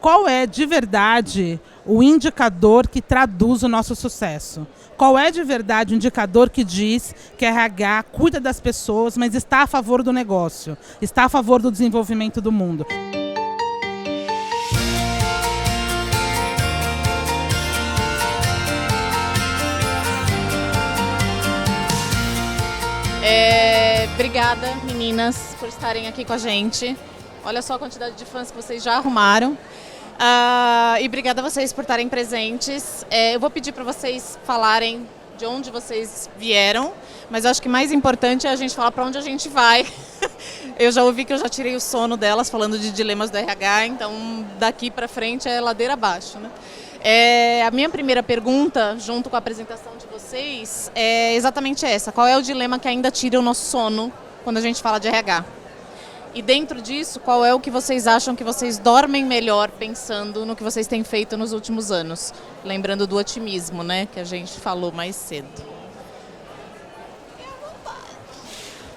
qual é de verdade o indicador que traduz o nosso sucesso? Qual é de verdade o indicador que diz que a RH cuida das pessoas, mas está a favor do negócio, está a favor do desenvolvimento do mundo? Obrigada, meninas, por estarem aqui com a gente. Olha só a quantidade de fãs que vocês já arrumaram. E obrigada a vocês por estarem presentes. Eu vou pedir para vocês falarem de onde vocês vieram, mas eu acho que mais importante é a gente falar para onde a gente vai. Eu já ouvi que eu já tirei o sono delas falando de dilemas do RH, então daqui para frente é ladeira abaixo, né? A minha primeira pergunta, junto com a apresentação de vocês, é exatamente essa. Qual é o dilema que ainda tira o nosso sono quando a gente fala de RH? E dentro disso, qual é o que vocês acham que vocês dormem melhor pensando no que vocês têm feito nos últimos anos? Lembrando do otimismo, né, que a gente falou mais cedo.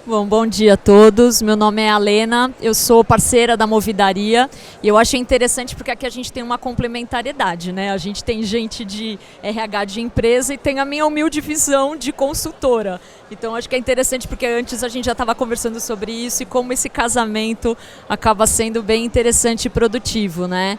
Bom dia a todos. Meu nome é Alena, eu sou parceira da Movidaria e eu achei interessante porque aqui a gente tem uma complementariedade, né? A gente tem gente de RH de empresa e tem a minha humilde visão de consultora. Então acho que é interessante porque antes a gente já estava conversando sobre isso e como esse casamento acaba sendo bem interessante e produtivo, né?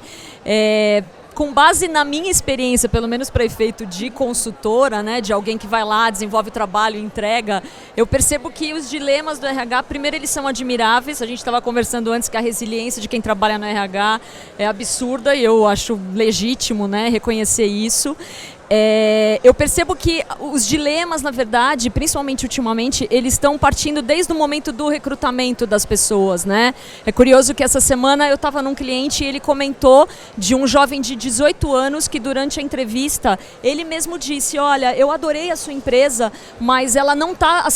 Com base na minha experiência, pelo menos para efeito de consultora, né, de alguém que vai lá, desenvolve o trabalho e entrega, eu percebo que os dilemas do RH, primeiro, eles são admiráveis. A gente estava conversando antes que a resiliência de quem trabalha no RH é absurda e eu acho legítimo, né, reconhecer isso. Eu percebo que os dilemas, na verdade, principalmente ultimamente, eles estão partindo desde o momento do recrutamento das pessoas, né? É curioso que essa semana eu estava num cliente e ele comentou de um jovem de 18 anos que durante a entrevista, ele mesmo disse, olha, eu adorei a sua empresa, mas ela não está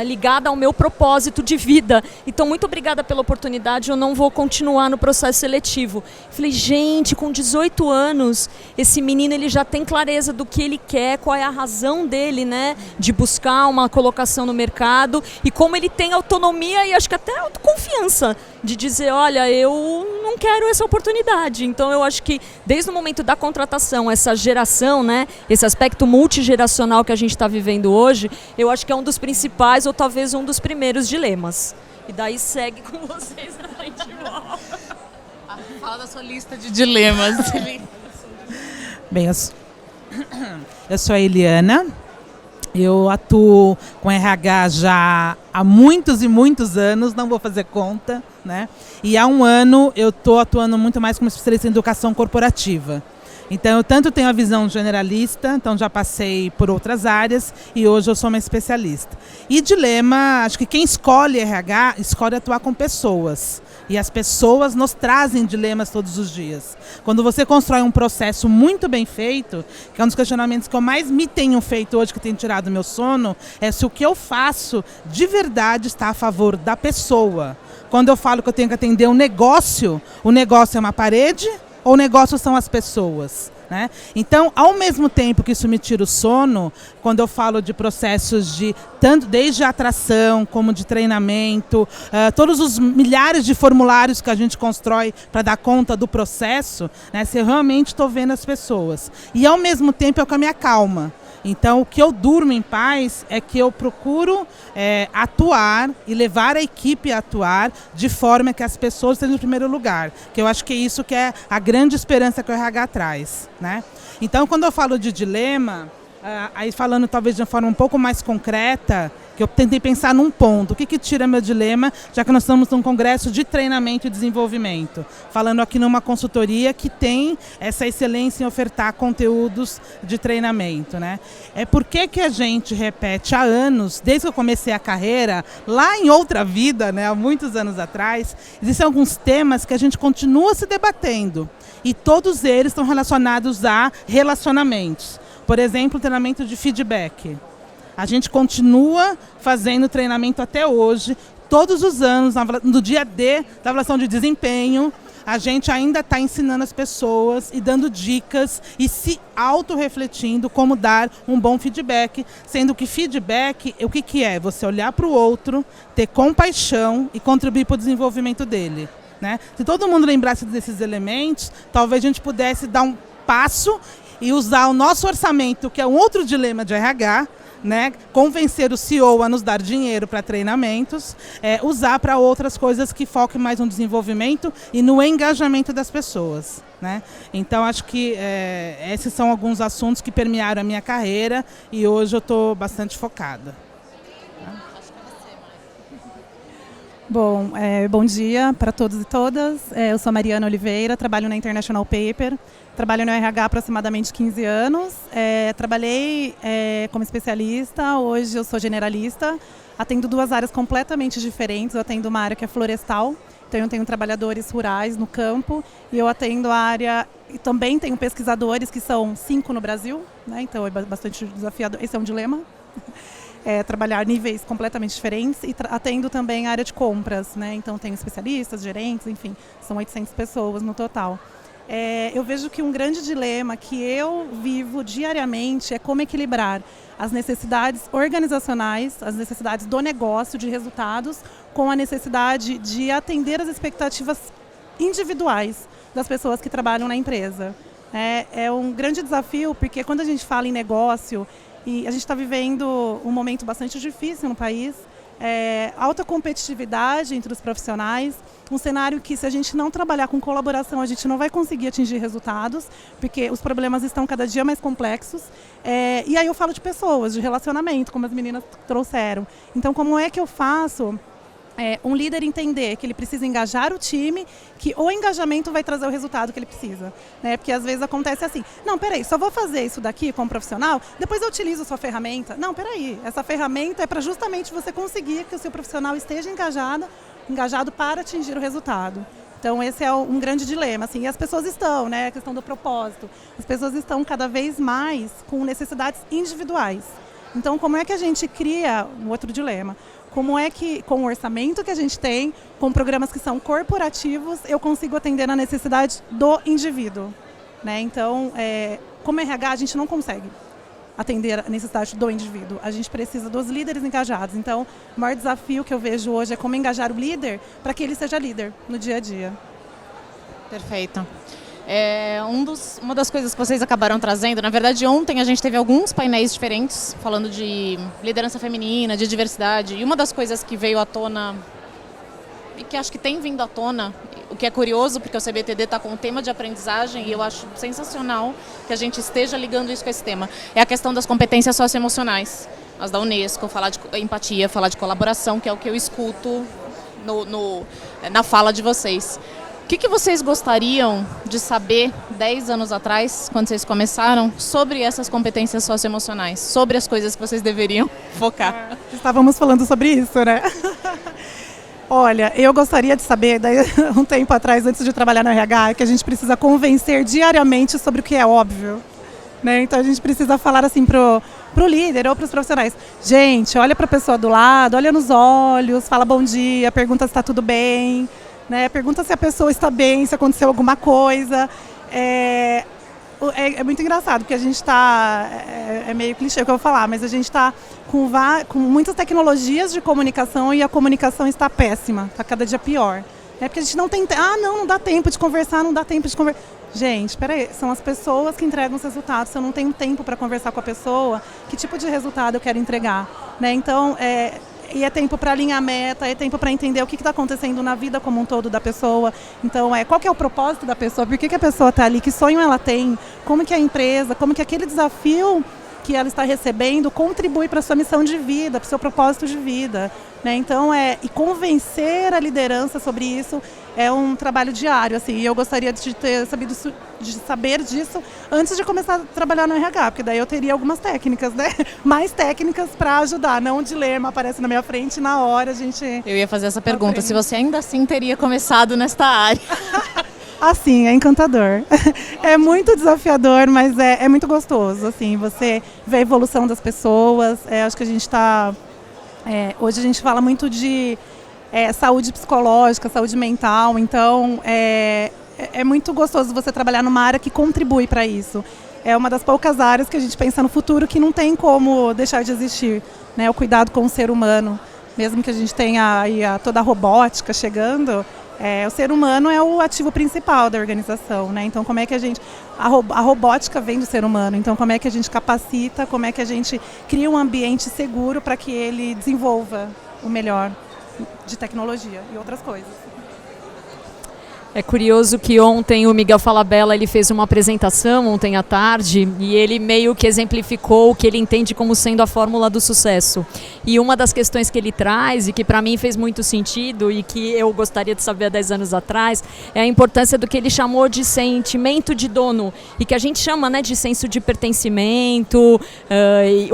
ligada ao meu propósito de vida. Então, muito obrigada pela oportunidade, eu não vou continuar no processo seletivo. Falei, gente, com 18 anos, esse menino ele já tem clareza do que ele quer, qual é a razão dele, né, de buscar uma colocação no mercado e como ele tem autonomia e acho que até autoconfiança de dizer, olha, eu não quero essa oportunidade. Então eu acho que desde o momento da contratação, essa geração, né, esse aspecto multigeracional que a gente está vivendo hoje, eu acho que é um dos principais ou talvez um dos primeiros dilemas. E daí segue com vocês na frente de volta. Fala da sua lista de dilemas. Bem, eu sou a Eliana, eu atuo com RH já há muitos e muitos anos, não vou fazer conta, né? E há um ano eu estou atuando muito mais como especialista em educação corporativa. Então, eu tanto tenho a visão generalista, então já passei por outras áreas e hoje eu sou uma especialista. E dilema, acho que quem escolhe RH, escolhe atuar com pessoas. E as pessoas nos trazem dilemas todos os dias. Quando você constrói um processo muito bem feito, que é um dos questionamentos que eu mais me tenho feito hoje, que tem tirado meu sono, é se o que eu faço de verdade está a favor da pessoa. Quando eu falo que eu tenho que atender o negócio é uma parede ou o negócio são as pessoas? Né? Então, ao mesmo tempo que isso me tira o sono, quando eu falo de processos de tanto desde a atração como de treinamento, todos os milhares de formulários que a gente constrói para dar conta do processo, né, se eu realmente estou vendo as pessoas. E ao mesmo tempo é o que me acalma. Então, o que eu durmo em paz é que eu procuro atuar e levar a equipe a atuar de forma que as pessoas estejam em primeiro lugar. Que eu acho que é isso que é a grande esperança que o RH traz, né? Então, quando eu falo de dilema, aí falando talvez de uma forma um pouco mais concreta, que eu tentei pensar num ponto. O que tira meu dilema, já que nós estamos num congresso de treinamento e desenvolvimento? Falando aqui numa consultoria que tem essa excelência em ofertar conteúdos de treinamento, né? Por que a gente repete há anos, desde que eu comecei a carreira, lá em outra vida, né, há muitos anos atrás, existem alguns temas que a gente continua se debatendo. E todos eles estão relacionados a relacionamentos. Por exemplo, o treinamento de feedback. A gente continua fazendo treinamento até hoje, todos os anos, no dia D da avaliação de desempenho, a gente ainda está ensinando as pessoas e dando dicas e se autorrefletindo como dar um bom feedback, sendo que feedback, o que é? Você olhar para o outro, ter compaixão e contribuir para o desenvolvimento dele. né? Se todo mundo lembrasse desses elementos, talvez a gente pudesse dar um passo e usar o nosso orçamento, que é um outro dilema de RH, né? Convencer o CEO a nos dar dinheiro para treinamentos, usar para outras coisas que foquem mais no desenvolvimento e no engajamento das pessoas, né? Então, acho que esses são alguns assuntos que permearam a minha carreira e hoje eu estou bastante focada. Bom, bom dia para todos e todas. Eu sou Mariana Oliveira, trabalho na International Paper, trabalho no RH há aproximadamente 15 anos. Trabalhei como especialista, hoje eu sou generalista, atendo duas áreas completamente diferentes. Eu atendo uma área que é florestal, então eu tenho trabalhadores rurais no campo, e eu atendo a área, e também tenho pesquisadores, que são 5 no Brasil, né? Então é bastante desafiador, esse é um dilema. Trabalhar níveis completamente diferentes, e atendo também a área de compras, né? Então tenho especialistas, gerentes, enfim, são 800 pessoas no total. Eu vejo que um grande dilema que eu vivo diariamente é como equilibrar as necessidades organizacionais, as necessidades do negócio, de resultados, com a necessidade de atender as expectativas individuais das pessoas que trabalham na empresa. É um grande desafio, porque quando a gente fala em negócio, e a gente está vivendo um momento bastante difícil no país, alta competitividade entre os profissionais, um cenário que, se a gente não trabalhar com colaboração, a gente não vai conseguir atingir resultados, porque os problemas estão cada dia mais complexos. E aí eu falo de pessoas, de relacionamento, como as meninas trouxeram. Então, como é que eu faço um líder entender que ele precisa engajar o time, que o engajamento vai trazer o resultado que ele precisa, né? Porque às vezes acontece assim, não, peraí, só vou fazer isso daqui como profissional, depois eu utilizo a sua ferramenta. Não, peraí, essa ferramenta é para justamente você conseguir que o seu profissional esteja engajado para atingir o resultado. Então esse é um grande dilema, assim, e as pessoas estão, né, a questão do propósito, as pessoas estão cada vez mais com necessidades individuais. Então como é que a gente cria um outro dilema? Como é que, com o orçamento que a gente tem, com programas que são corporativos, eu consigo atender a necessidade do indivíduo, né? Então, como RH, a gente não consegue atender a necessidade do indivíduo. A gente precisa dos líderes engajados. Então, o maior desafio que eu vejo hoje é como engajar o líder para que ele seja líder no dia a dia. Perfeito. Uma das coisas que vocês acabaram trazendo, na verdade ontem a gente teve alguns painéis diferentes falando de liderança feminina, de diversidade, e uma das coisas que veio à tona e que acho que tem vindo à tona, o que é curioso porque o CBTD está com o tema de aprendizagem e eu acho sensacional que a gente esteja ligando isso com esse tema, é a questão das competências socioemocionais, as da Unesco, falar de empatia, falar de colaboração, que é o que eu escuto na fala de vocês. O que vocês gostariam de saber 10 anos atrás, quando vocês começaram, sobre essas competências socioemocionais, sobre as coisas que vocês deveriam focar? Estávamos falando sobre isso, né? Olha, eu gostaria de saber, um tempo atrás, antes de trabalhar no RH, que a gente precisa convencer diariamente sobre o que é óbvio, né? Então a gente precisa falar assim pro líder ou para os profissionais. Gente, olha para a pessoa do lado, olha nos olhos, fala bom dia, pergunta se está tudo bem, né? Pergunta se a pessoa está bem, se aconteceu alguma coisa. É muito engraçado, porque a gente está, é meio clichê o que eu vou falar, mas a gente está com muitas tecnologias de comunicação e a comunicação está péssima, está cada dia pior. Porque a gente não tem, não dá tempo de conversar, não dá tempo de conversar. Gente, peraí, são as pessoas que entregam os resultados. Se eu não tenho tempo para conversar com a pessoa, que tipo de resultado eu quero entregar, né? Então, e é tempo para alinhar a meta, é tempo para entender o que está acontecendo na vida como um todo da pessoa. Então, qual que é o propósito da pessoa, por que a pessoa está ali, que sonho ela tem, como que a empresa, como que aquele desafio que ela está recebendo contribui para a sua missão de vida, para o seu propósito de vida, né? Então, e convencer a liderança sobre isso é um trabalho diário, assim, e eu gostaria de ter saber disso antes de começar a trabalhar no RH, porque daí eu teria algumas técnicas, né? Mais técnicas para ajudar, não um dilema aparece na minha frente na hora a gente... Eu ia fazer essa pergunta, se você ainda assim teria começado nesta área. Assim, é encantador. É muito desafiador, mas é muito gostoso, assim, você vê a evolução das pessoas. Acho que a gente está... hoje a gente fala muito de saúde psicológica, saúde mental, então é muito gostoso você trabalhar numa área que contribui para isso. É uma das poucas áreas que a gente pensa no futuro que não tem como deixar de existir, né? O cuidado com o ser humano. Mesmo que a gente tenha aí toda a robótica chegando, O ser humano é o ativo principal da organização, né? Então, como é que a gente... A robótica vem do ser humano, então como é que a gente capacita, como é que a gente cria um ambiente seguro para que ele desenvolva o melhor de tecnologia e outras coisas. É curioso que ontem o Miguel Falabella ele fez uma apresentação ontem à tarde e ele meio que exemplificou o que ele entende como sendo a fórmula do sucesso. E uma das questões que ele traz e que para mim fez muito sentido e que eu gostaria de saber há 10 anos atrás é a importância do que ele chamou de sentimento de dono e que a gente chama, né, de senso de pertencimento,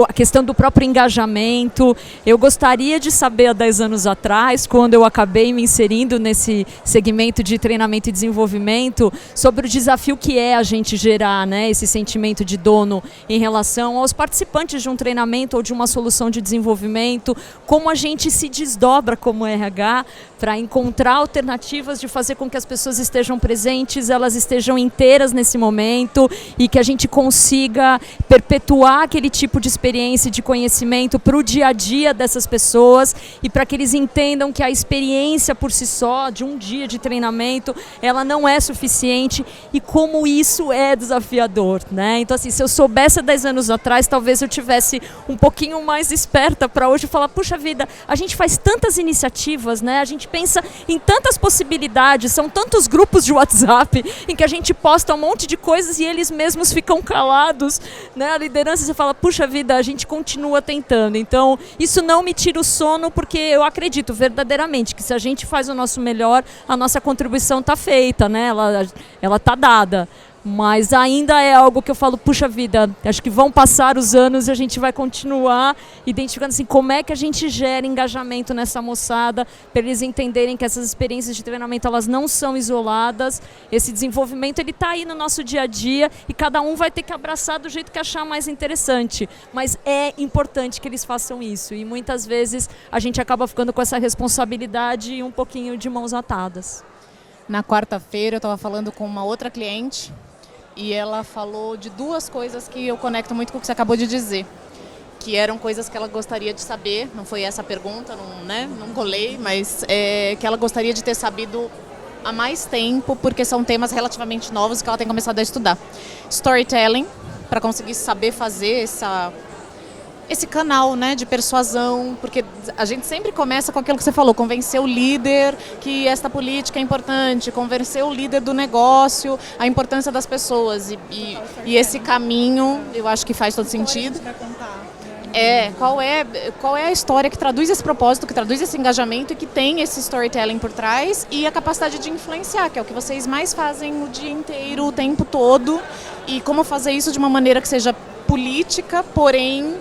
a questão do próprio engajamento. Eu gostaria de saber há 10 anos atrás, quando eu acabei me inserindo nesse segmento de treinamento e desenvolvimento, sobre o desafio que é a gente gerar, né, esse sentimento de dono em relação aos participantes de um treinamento ou de uma solução de desenvolvimento, como a gente se desdobra como RH para encontrar alternativas de fazer com que as pessoas estejam presentes, elas estejam inteiras nesse momento e que a gente consiga perpetuar aquele tipo de experiência e de conhecimento para o dia a dia dessas pessoas e para que eles entendam que a experiência por si só de um dia de treinamento ela não é suficiente e como isso é desafiador, né? Então, assim, se eu soubesse há 10 anos atrás, talvez eu tivesse um pouquinho mais esperta para hoje falar, puxa vida, a gente faz tantas iniciativas, né? A gente pensa em tantas possibilidades, são tantos grupos de WhatsApp em que a gente posta um monte de coisas e eles mesmos ficam calados, né? A liderança, você fala, puxa vida, a gente continua tentando. Então, isso não me tira o sono, porque eu acredito verdadeiramente que se a gente faz o nosso melhor, a nossa contribuição está feita, né? Ela está dada. Mas ainda é algo que eu falo, puxa vida, acho que vão passar os anos e a gente vai continuar identificando assim, como é que a gente gera engajamento nessa moçada, para eles entenderem que essas experiências de treinamento elas não são isoladas, esse desenvolvimento ele está aí no nosso dia a dia e cada um vai ter que abraçar do jeito que achar mais interessante, mas é importante que eles façam isso e muitas vezes a gente acaba ficando com essa responsabilidade e um pouquinho de mãos atadas. Na quarta-feira eu estava falando com uma outra cliente e ela falou de duas coisas que eu conecto muito com o que você acabou de dizer, que eram coisas que ela gostaria de saber, não foi essa a pergunta, não colei, mas que ela gostaria de ter sabido há mais tempo, porque são temas relativamente novos que ela tem começado a estudar. Storytelling, para conseguir saber fazer esse canal, né, de persuasão, porque a gente sempre começa com aquilo que você falou, convencer o líder que esta política é importante, convencer o líder do negócio, a importância das pessoas e esse caminho, eu acho que faz todo sentido. Qual é a história que traduz esse propósito, que traduz esse engajamento e que tem esse storytelling por trás e a capacidade de influenciar, que é o que vocês mais fazem o dia inteiro, o tempo todo, e como fazer isso de uma maneira que seja política, porém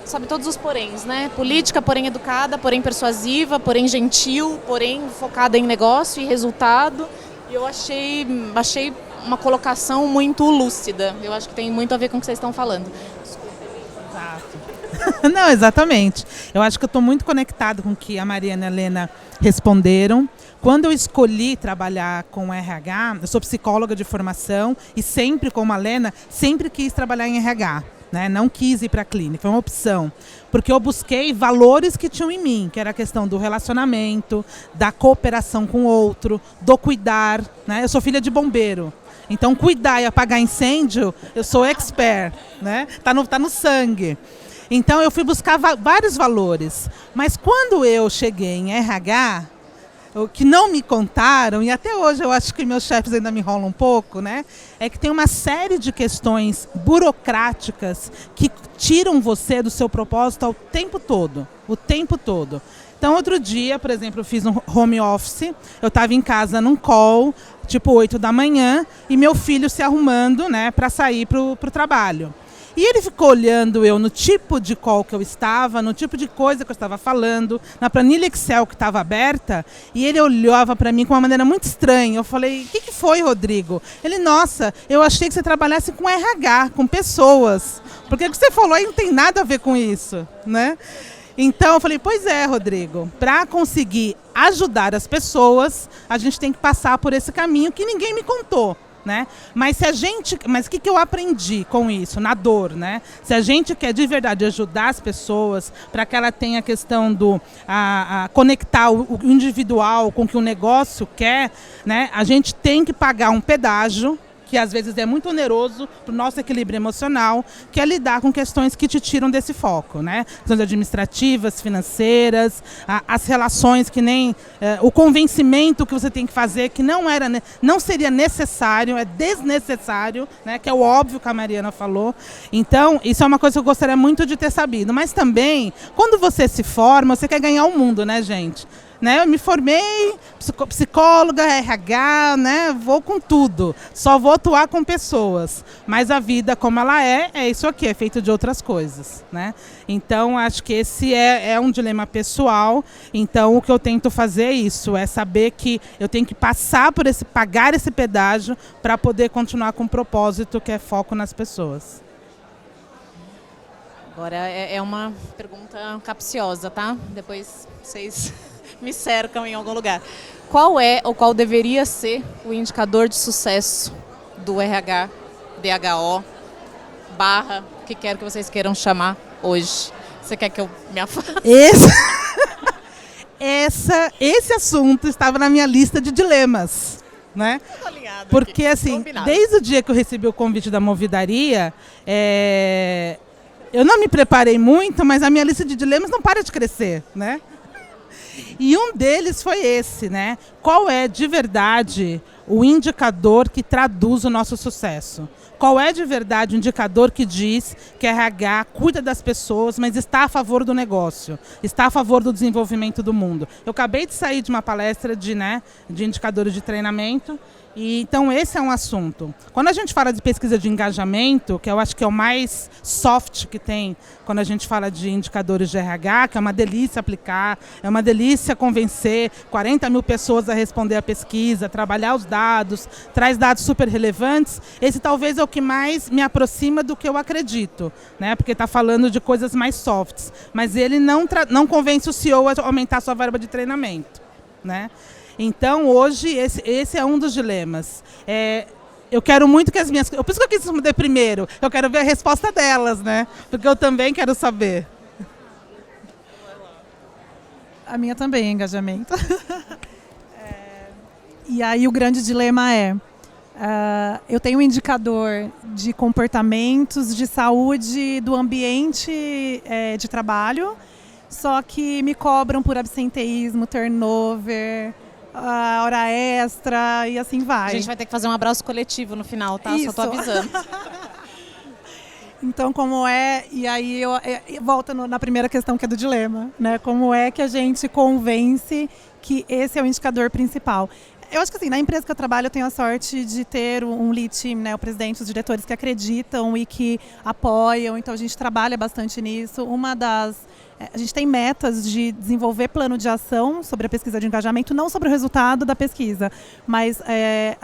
sabe todos os poréns, né? Política, porém educada, porém persuasiva, porém gentil, porém focada em negócio e resultado. E eu achei uma colocação muito lúcida. Eu acho que tem muito a ver com o que vocês estão falando. Exato. Não, exatamente. Eu acho que eu estou muito conectado com o que a Mariana e a Helena responderam. Quando eu escolhi trabalhar com RH, eu sou psicóloga de formação e sempre, como a Helena, sempre quis trabalhar em RH. Né? Não quis ir para a clínica, foi uma opção. Porque eu busquei valores que tinham em mim, que era a questão do relacionamento, da cooperação com o outro, do cuidar. Né? Eu sou filha de bombeiro. Então, cuidar e apagar incêndio, eu sou expert. Né? Tá no sangue. Então, eu fui buscar vários valores. Mas quando eu cheguei em RH, o que não me contaram, e até hoje eu acho que meus chefes ainda me enrolam um pouco, né? É que tem uma série de questões burocráticas que tiram você do seu propósito o tempo todo. Então, outro dia, por exemplo, eu fiz um home office, eu estava em casa num call, tipo 8 da manhã, e meu filho se arrumando, né, para sair para o trabalho. E ele ficou olhando eu no tipo de call que eu estava, no tipo de coisa que eu estava falando, na planilha Excel que estava aberta, e ele olhava para mim com uma maneira muito estranha. Eu falei, o que foi, Rodrigo? Ele, nossa, eu achei que você trabalhasse com RH, com pessoas, porque o que você falou aí não tem nada a ver com isso, né? Então eu falei, pois é, Rodrigo, para conseguir ajudar as pessoas, a gente tem que passar por esse caminho que ninguém me contou. Né? Mas o que eu aprendi com isso, na dor, né? Se a gente quer de verdade ajudar as pessoas para que ela tenha a questão do conectar o individual com o que o negócio quer, né? A gente tem que pagar um pedágio, que às vezes é muito oneroso para o nosso equilíbrio emocional, que é lidar com questões que te tiram desse foco, né? Questões administrativas, financeiras, as relações que nem o convencimento que você tem que fazer, que não seria necessário, é desnecessário, né? Que é o óbvio que a Mariana falou. Então, isso é uma coisa que eu gostaria muito de ter sabido. Mas também, quando você se forma, você quer ganhar o mundo, né, gente? Né? Eu me formei, psicóloga, RH, né? Vou com tudo. Só vou atuar com pessoas. Mas a vida, como ela é isso aqui, é feito de outras coisas. Né? Então, acho que esse é um dilema pessoal. Então, o que eu tento fazer é isso, é saber que eu tenho que pagar esse pedágio para poder continuar com o propósito, que é foco nas pessoas. Agora é uma pergunta capciosa, tá? Depois vocês me cercam em algum lugar. Qual é ou qual deveria ser o indicador de sucesso do RH, DHO, o que quer que vocês queiram chamar hoje? Você quer que eu me afaste? Esse assunto estava na minha lista de dilemas. Né? Porque assim, desde o dia que eu recebi o convite da Movidaria, eu não me preparei muito, mas a minha lista de dilemas não para de crescer, né? E um deles foi esse, né? Qual é de verdade o indicador que traduz o nosso sucesso? Qual é de verdade o indicador que diz que a RH cuida das pessoas, mas está a favor do negócio, está a favor do desenvolvimento do mundo? Eu acabei de sair de uma palestra de indicadores de treinamento. E, então, esse é um assunto. Quando a gente fala de pesquisa de engajamento, que eu acho que é o mais soft que tem quando a gente fala de indicadores de RH, que é uma delícia aplicar, é uma delícia convencer 40 mil pessoas a responder a pesquisa, trabalhar os dados, traz dados super relevantes, esse talvez é o que mais me aproxima do que eu acredito, né? Porque está falando de coisas mais softs, mas ele não convence o CEO a aumentar a sua verba de treinamento, né? Então, hoje, esse é um dos dilemas. Eu quero muito que as minhas... Por isso que eu quis responder primeiro. Eu quero ver a resposta delas, né? Porque eu também quero saber. A minha também é engajamento. E aí o grande dilema eu tenho um indicador de comportamentos, de saúde do ambiente de trabalho, só que me cobram por absenteísmo, turnover... hora extra e assim vai. A gente vai ter que fazer um abraço coletivo no final, tá? Isso. Só tô avisando. Então, como e aí eu volto na primeira questão, que é do dilema, né? Como é que a gente convence que esse é o indicador principal? Eu acho que assim, na empresa que eu trabalho, eu tenho a sorte de ter um lead team, né? O presidente, os diretores que acreditam e que apoiam, então a gente trabalha bastante nisso. A gente tem metas de desenvolver plano de ação sobre a pesquisa de engajamento, não sobre o resultado da pesquisa, mas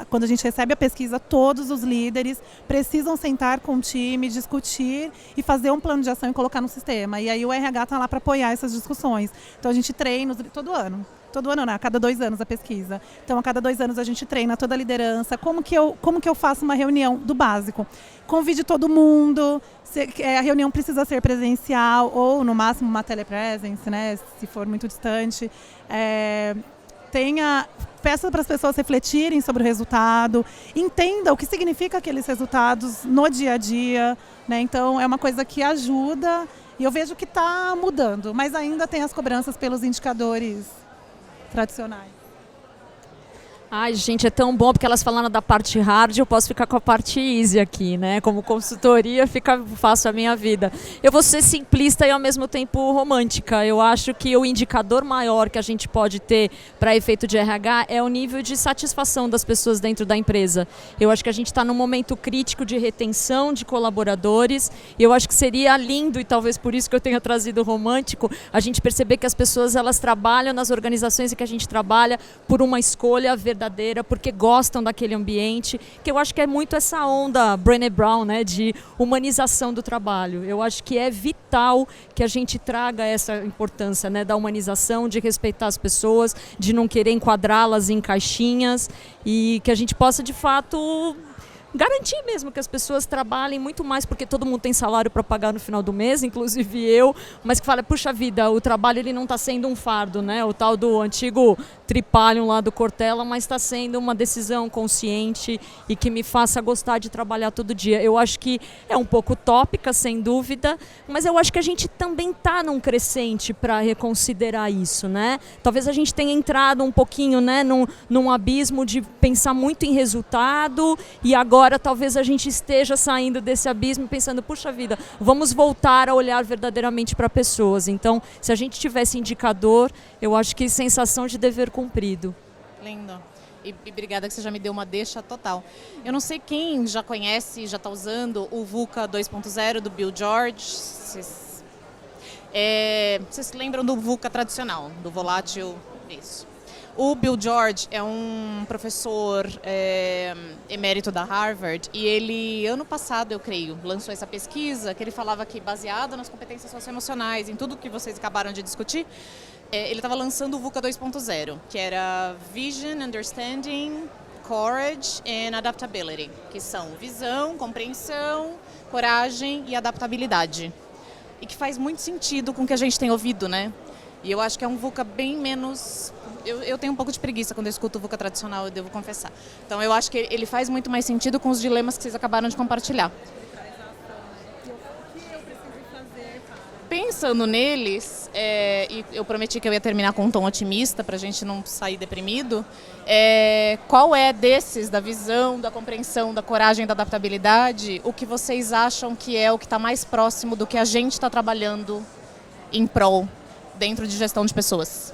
quando a gente recebe a pesquisa, todos os líderes precisam sentar com o time, discutir e fazer um plano de ação e colocar no sistema. E aí o RH está lá para apoiar essas discussões. Então a gente treina todo ano. Todo ano, não, a cada 2 anos a pesquisa. Então, a cada 2 anos a gente treina toda a liderança. Como que eu faço uma reunião do básico? Convide todo mundo. A reunião precisa ser presencial ou, no máximo, uma telepresence, né? Se for muito distante. Peça para as pessoas refletirem sobre o resultado. Entenda o que significa aqueles resultados no dia a dia, né? Então, é uma coisa que ajuda. E eu vejo que está mudando, mas ainda tem as cobranças pelos indicadores tradicionais. Ai, gente, é tão bom porque elas falaram da parte hard, eu posso ficar com a parte easy aqui, né? Como consultoria, fica fácil a minha vida. Eu vou ser simplista e ao mesmo tempo romântica. Eu acho que o indicador maior que a gente pode ter para efeito de RH é o nível de satisfação das pessoas dentro da empresa. Eu acho que a gente está num momento crítico de retenção de colaboradores. Eu acho que seria lindo, e talvez por isso que eu tenha trazido o romântico, a gente perceber que as pessoas elas trabalham nas organizações em que a gente trabalha por uma escolha verdadeira, porque gostam daquele ambiente, que eu acho que é muito essa onda Brené Brown, né, de humanização do trabalho. Eu acho que é vital que a gente traga essa importância, né, da humanização, de respeitar as pessoas, de não querer enquadrá-las em caixinhas e que a gente possa, de fato, garantir mesmo que as pessoas trabalhem muito mais, porque todo mundo tem salário para pagar no final do mês, inclusive eu, mas que fala, puxa vida, o trabalho ele não está sendo um fardo, né? O tal do antigo tripalho lá do Cortella, mas está sendo uma decisão consciente e que me faça gostar de trabalhar todo dia. Eu acho que é um pouco utópica, sem dúvida, mas eu acho que a gente também está num crescente para reconsiderar isso, né? Talvez a gente tenha entrado um pouquinho, né, num abismo de pensar muito em resultado e agora talvez a gente esteja saindo desse abismo pensando, puxa vida, vamos voltar a olhar verdadeiramente para pessoas. Então, se a gente tivesse indicador, eu acho que sensação de dever cumprido. Lindo. E obrigada que você já me deu uma deixa total. Eu não sei quem já conhece, já está usando o VUCA 2.0 do Bill George. Vocês se lembram do VUCA tradicional, do volátil? Isso. O Bill George é um professor emérito da Harvard e ele, ano passado, eu creio, lançou essa pesquisa que ele falava que, baseado nas competências socioemocionais, em tudo que vocês acabaram de discutir, ele estava lançando o VUCA 2.0, que era Vision, Understanding, Courage and Adaptability, que são visão, compreensão, coragem e adaptabilidade. E que faz muito sentido com o que a gente tem ouvido, né? E eu acho que é um VUCA bem menos... Eu tenho um pouco de preguiça quando eu escuto o VUCA tradicional, eu devo confessar. Então eu acho que ele faz muito mais sentido com os dilemas que vocês acabaram de compartilhar. Pensando neles, e eu prometi que eu ia terminar com um tom otimista para a gente não sair deprimido, qual é desses, da visão, da compreensão, da coragem, da adaptabilidade, o que vocês acham que é o que está mais próximo do que a gente está trabalhando em prol dentro de gestão de pessoas?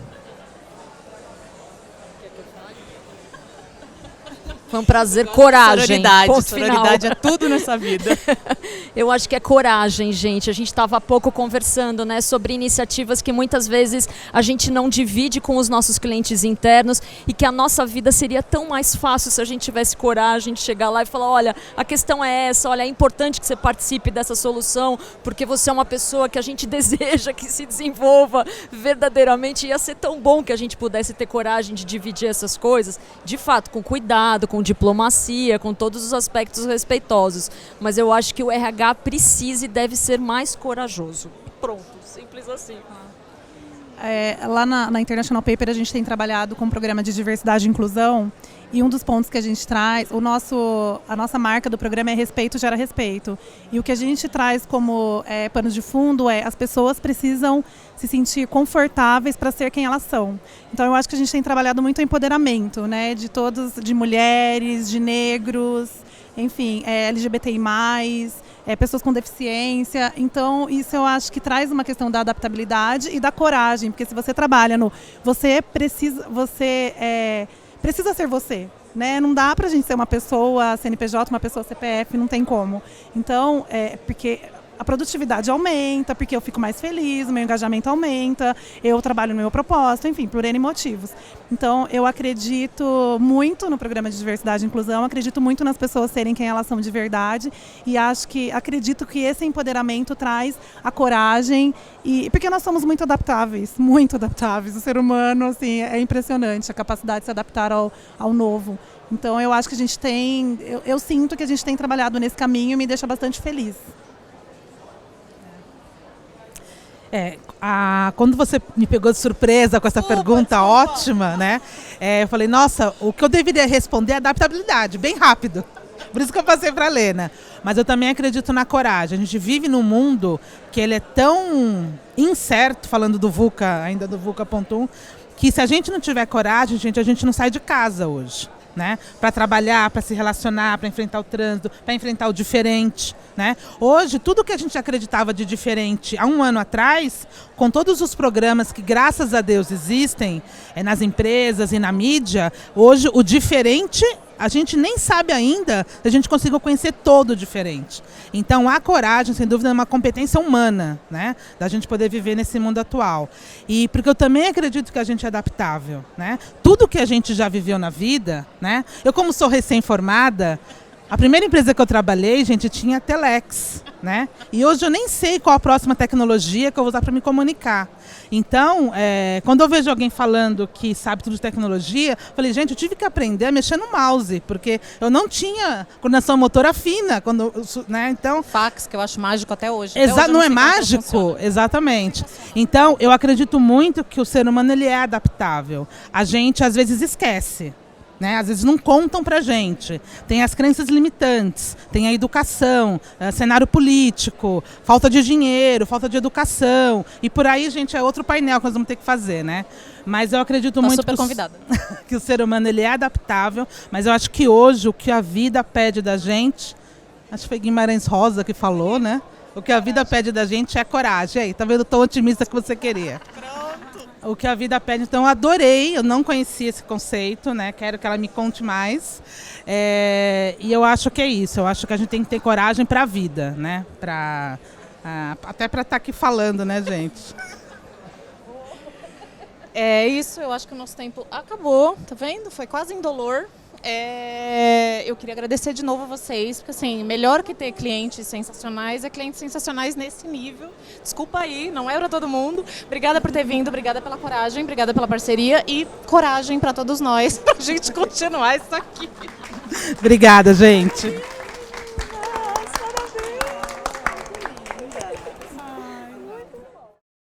Foi um prazer, coragem. Sororidade é tudo nessa vida. Eu acho que é coragem, gente. A gente estava há pouco conversando, né, sobre iniciativas que muitas vezes a gente não divide com os nossos clientes internos e que a nossa vida seria tão mais fácil se a gente tivesse coragem de chegar lá e falar, olha, a questão é essa, olha, é importante que você participe dessa solução porque você é uma pessoa que a gente deseja que se desenvolva verdadeiramente. Ia ser tão bom que a gente pudesse ter coragem de dividir essas coisas, de fato, com cuidado, com diplomacia, com todos os aspectos respeitosos. Mas eu acho que o RH precisa e deve ser mais corajoso. Pronto, simples assim. Lá na International Paper a gente tem trabalhado com um programa de diversidade e inclusão e um dos pontos que a gente traz, a nossa marca do programa é respeito gera respeito. E o que a gente traz como pano de fundo as pessoas precisam se sentir confortáveis para ser quem elas são. Então eu acho que a gente tem trabalhado muito o empoderamento, né, de todos, de mulheres, de negros, enfim, LGBTI+, pessoas com deficiência. Então isso eu acho que traz uma questão da adaptabilidade e da coragem, porque se você trabalha você precisa ser você, né? Não dá pra gente ser uma pessoa CNPJ, uma pessoa CPF, não tem como. Então, porque a produtividade aumenta, porque eu fico mais feliz, o meu engajamento aumenta, eu trabalho no meu propósito, enfim, por N motivos. Então, eu acredito muito no programa de diversidade e inclusão, acredito muito nas pessoas serem quem elas são de verdade e acredito que esse empoderamento traz a coragem, porque nós somos muito adaptáveis. O ser humano, assim, é impressionante a capacidade de se adaptar ao novo. Então, eu acho que a gente tem, eu sinto que a gente tem trabalhado nesse caminho e me deixa bastante feliz. Quando você me pegou de surpresa com essa pergunta ótima, né? Eu falei, nossa, o que eu deveria responder é adaptabilidade, bem rápido. Por isso que eu passei para a Lena. Mas eu também acredito na coragem. A gente vive num mundo que ele é tão incerto, falando do VUCA, ainda do VUCA.1, que se a gente não tiver coragem, a gente não sai de casa hoje, né? Para trabalhar, para se relacionar, para enfrentar o trânsito, para enfrentar o diferente, né? Hoje, tudo que a gente acreditava de diferente há um ano atrás, com todos os programas que, graças a Deus, existem nas empresas e na mídia, hoje o diferente, a gente nem sabe ainda se a gente conseguiu conhecer todo o diferente. Então, a coragem, sem dúvida, é uma competência humana, né? Da gente poder viver nesse mundo atual. E porque eu também acredito que a gente é adaptável, né? Tudo que a gente já viveu na vida, né? Eu, como sou recém-formada, A primeira empresa que eu trabalhei, gente, tinha Telex, né? E hoje eu nem sei qual a próxima tecnologia que eu vou usar para me comunicar. Então, quando eu vejo alguém falando que sabe tudo de tecnologia, eu falei, gente, eu tive que aprender a mexer no mouse, porque eu não tinha coordenação motora fina, né? Então, Fax, que eu acho mágico até hoje. Até hoje eu não é sei como mágico? funciona. Exatamente. Então, eu acredito muito que o ser humano ele é adaptável. A gente, às vezes, esquece. Né? Às vezes não contam pra gente. Tem as crenças limitantes, tem a educação, cenário político, falta de dinheiro, falta de educação. E por aí, gente, é outro painel que nós vamos ter que fazer, né? Mas eu acredito muito super convidada. que o ser humano ele é adaptável, mas eu acho que hoje o que a vida pede da gente, acho que foi Guimarães Rosa que falou, né? O que a vida pede da gente é coragem. Aí, tá vendo o tão otimista que você queria? O que a vida pede, então eu adorei, eu não conhecia esse conceito, né? Quero que ela me conte mais. E eu acho que é isso, eu acho que a gente tem que ter coragem para a vida, né? Até para estar aqui falando, né, gente? É isso, eu acho que o nosso tempo acabou, tá vendo? Foi quase indolor. Eu queria agradecer de novo a vocês, porque assim, melhor que ter clientes sensacionais é clientes sensacionais nesse nível. Desculpa aí, não é para todo mundo. Obrigada por ter vindo, obrigada pela coragem, obrigada pela parceria e coragem para todos nós, pra gente continuar isso aqui. Obrigada, gente.